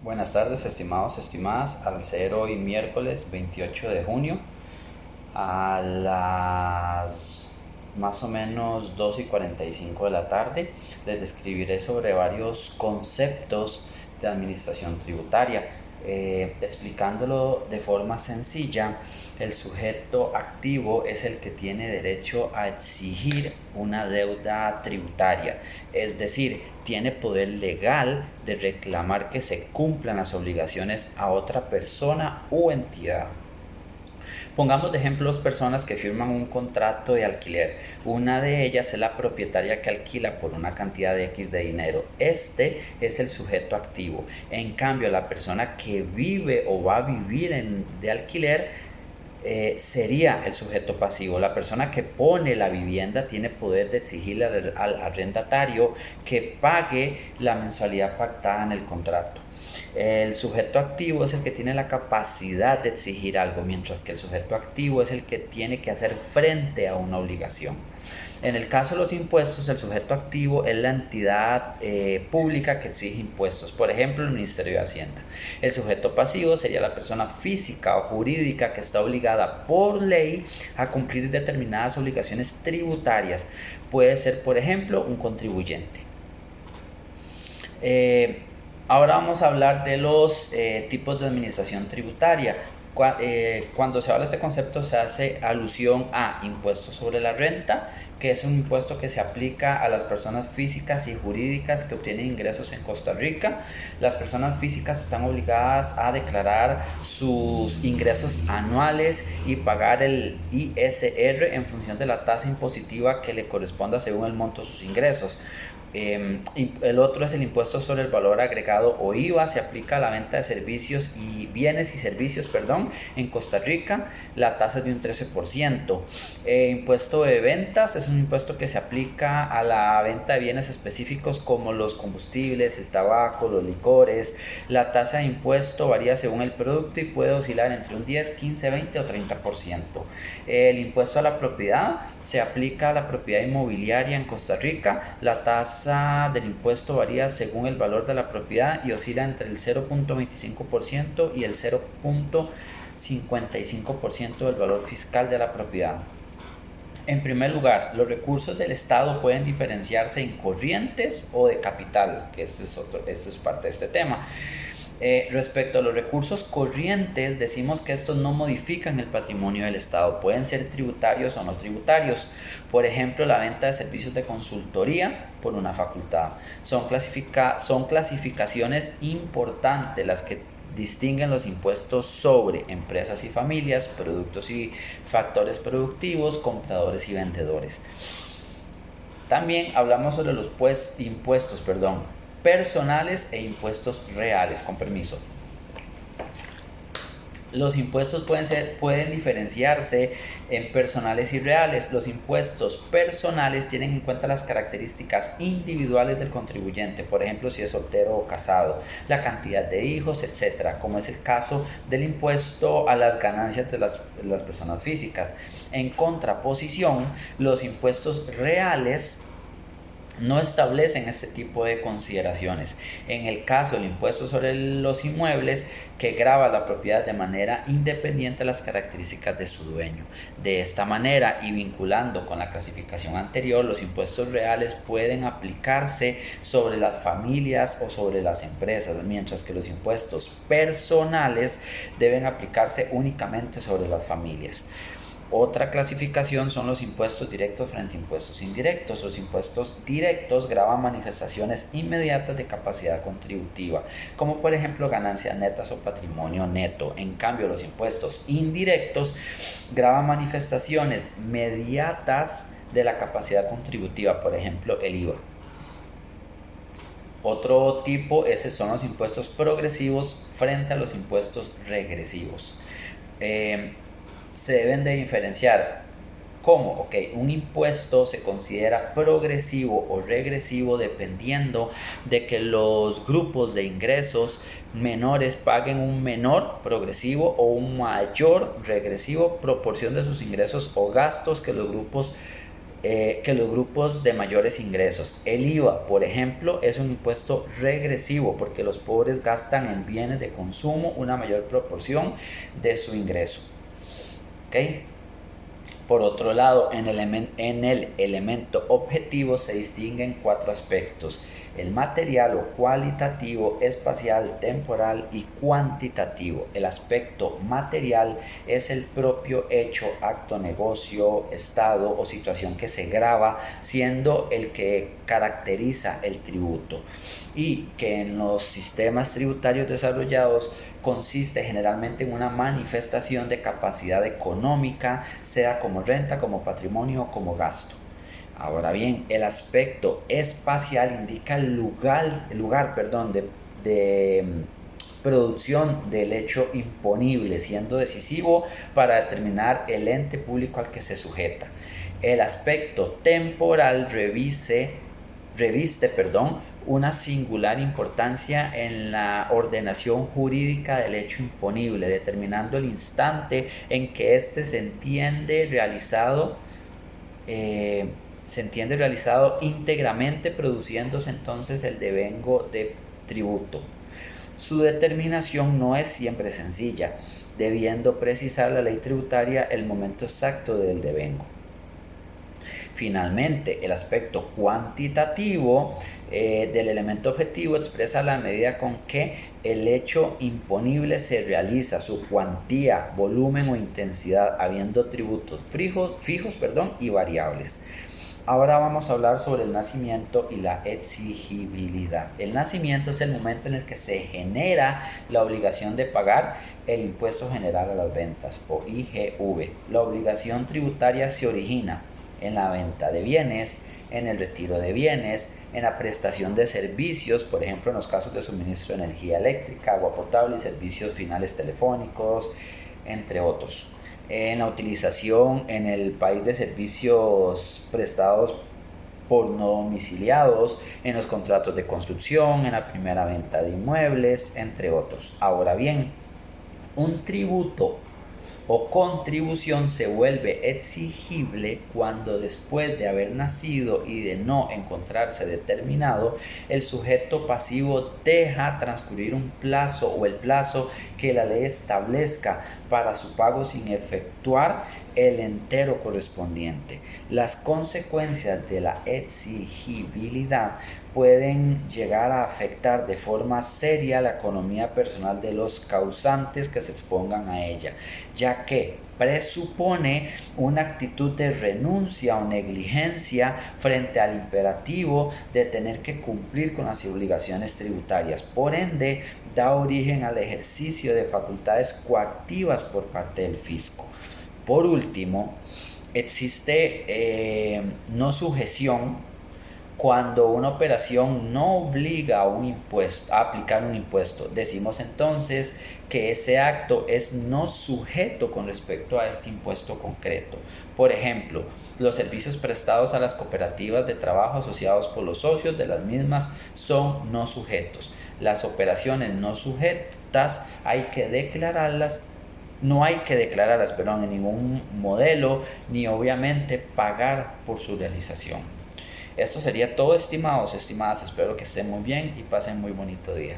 Buenas tardes, estimados, estimadas. Al ser hoy miércoles 28 de junio a las más o menos 2:45 de la tarde, les describiré sobre varios conceptos de administración tributaria. Explicándolo de forma sencilla, el sujeto activo es el que tiene derecho a exigir una deuda tributaria, es decir, tiene poder legal de reclamar que se cumplan las obligaciones a otra persona o entidad. Pongamos de ejemplo dos personas que firman un contrato de alquiler. Una de ellas es la propietaria que alquila por una cantidad de X de dinero. Este es el sujeto activo. En cambio, la persona que vive o va a vivir de alquiler sería el sujeto pasivo. La persona que pone la vivienda tiene poder de exigirle al arrendatario que pague la mensualidad pactada en el contrato. El sujeto activo es el que tiene la capacidad de exigir algo, mientras que el sujeto activo es el que tiene que hacer frente a una obligación. En el caso de los impuestos, el sujeto activo es la entidad pública que exige impuestos, por ejemplo, el Ministerio de Hacienda. El sujeto pasivo sería la persona física o jurídica que está obligada por ley a cumplir determinadas obligaciones tributarias. Puede ser, por ejemplo, un contribuyente. Ahora vamos a hablar de los tipos de administración tributaria. Cuando se habla de este concepto se hace alusión a impuestos sobre la renta, que es un impuesto que se aplica a las personas físicas y jurídicas que obtienen ingresos en Costa Rica. Las personas físicas están obligadas a declarar sus ingresos anuales y pagar el ISR en función de la tasa impositiva que le corresponda según el monto de sus ingresos. El otro es el impuesto sobre el valor agregado o IVA. Se aplica a la venta de servicios y bienes y servicios, en Costa Rica. La tasa es de un 13%. Impuesto de ventas es un impuesto que se aplica a la venta de bienes específicos como los combustibles, el tabaco, los licores. La tasa de impuesto varía según el producto y puede oscilar entre un 10, 15, 20 o 30%. El impuesto a la propiedad se aplica a la propiedad inmobiliaria en Costa Rica. La tasa del impuesto varía según el valor de la propiedad y oscila entre el 0.25% y el 0.55% del valor fiscal de la propiedad. En primer lugar, los recursos del Estado pueden diferenciarse en corrientes o de capital, que esto es parte de este tema. Respecto a los recursos corrientes, decimos que estos no modifican el patrimonio del Estado, pueden ser tributarios o no tributarios. Por ejemplo, la venta de servicios de consultoría por una facultad. Son clasificaciones importantes las que distinguen los impuestos sobre empresas y familias, productos y factores productivos, compradores y vendedores. También hablamos sobre los impuestos personales e impuestos reales, con permiso. Los impuestos pueden diferenciarse en personales y reales. Los impuestos personales tienen en cuenta las características individuales del contribuyente, por ejemplo, si es soltero o casado, la cantidad de hijos, etcétera, como es el caso del impuesto a las ganancias de las personas físicas. En contraposición, los impuestos reales no establecen este tipo de consideraciones. En el caso del impuesto sobre los inmuebles, que grava la propiedad de manera independiente de las características de su dueño. De esta manera, y vinculando con la clasificación anterior, los impuestos reales pueden aplicarse sobre las familias o sobre las empresas, mientras que los impuestos personales deben aplicarse únicamente sobre las familias. Otra clasificación son los impuestos directos frente a impuestos indirectos. Los impuestos directos gravan manifestaciones inmediatas de capacidad contributiva, como por ejemplo ganancias netas o patrimonio neto. En cambio, los impuestos indirectos gravan manifestaciones mediatas de la capacidad contributiva, por ejemplo el IVA. Otro tipo son los impuestos progresivos frente a los impuestos regresivos. Se deben de diferenciar. ¿Cómo? Un impuesto se considera progresivo o regresivo dependiendo de que los grupos de ingresos menores paguen un menor progresivo o un mayor regresivo proporción de sus ingresos o gastos que los grupos que los grupos de mayores ingresos. El IVA, por ejemplo, es un impuesto regresivo porque los pobres gastan en bienes de consumo una mayor proporción de su ingreso. ¿Okay? Por otro lado, en el elemento objetivo se distinguen 4 aspectos: el material o cualitativo, espacial, temporal y cuantitativo. El aspecto material es el propio hecho, acto, negocio, estado o situación que se grava, siendo el que caracteriza el tributo, y que en los sistemas tributarios desarrollados consiste generalmente en una manifestación de capacidad económica, sea como renta, como patrimonio o como gasto. Ahora bien, el aspecto espacial indica el lugar de producción del hecho imponible, siendo decisivo para determinar el ente público al que se sujeta. El aspecto temporal reviste una singular importancia en la ordenación jurídica del hecho imponible, determinando el instante en que éste se entiende realizado íntegramente, produciéndose entonces el devengo de tributo. Su determinación no es siempre sencilla, debiendo precisar la ley tributaria el momento exacto del devengo. Finalmente, el aspecto cuantitativo del elemento objetivo expresa la medida con que el hecho imponible se realiza, su cuantía, volumen o intensidad, habiendo tributos fijos y variables. Ahora vamos a hablar sobre el nacimiento y la exigibilidad. El nacimiento es el momento en el que se genera la obligación de pagar el impuesto general a las ventas, o IGV. La obligación tributaria se origina en la venta de bienes, en el retiro de bienes, en la prestación de servicios, por ejemplo en los casos de suministro de energía eléctrica, agua potable y servicios finales telefónicos, entre otros. En la utilización en el país de servicios prestados por no domiciliados, en los contratos de construcción, en la primera venta de inmuebles, entre otros. Ahora bien, un tributo o contribución se vuelve exigible cuando, después de haber nacido y de no encontrarse determinado, el sujeto pasivo deja transcurrir un plazo o el plazo que la ley establezca para su pago sin efectuar el entero correspondiente. Las consecuencias de la exigibilidad pueden llegar a afectar de forma seria la economía personal de los causantes que se expongan a ella, ya que presupone una actitud de renuncia o negligencia frente al imperativo de tener que cumplir con las obligaciones tributarias. Por ende, da origen al ejercicio de facultades coactivas por parte del fisco. Por último, existe no sujeción cuando una operación no obliga a aplicar un impuesto. Decimos entonces que ese acto es no sujeto con respecto a este impuesto concreto. Por ejemplo, los servicios prestados a las cooperativas de trabajo asociados por los socios de las mismas son no sujetos. Las operaciones no sujetas no hay que declararlas en ningún modelo, ni obviamente pagar por su realización. Esto sería todo, estimados, estimadas. Espero que estén muy bien y pasen muy bonito día.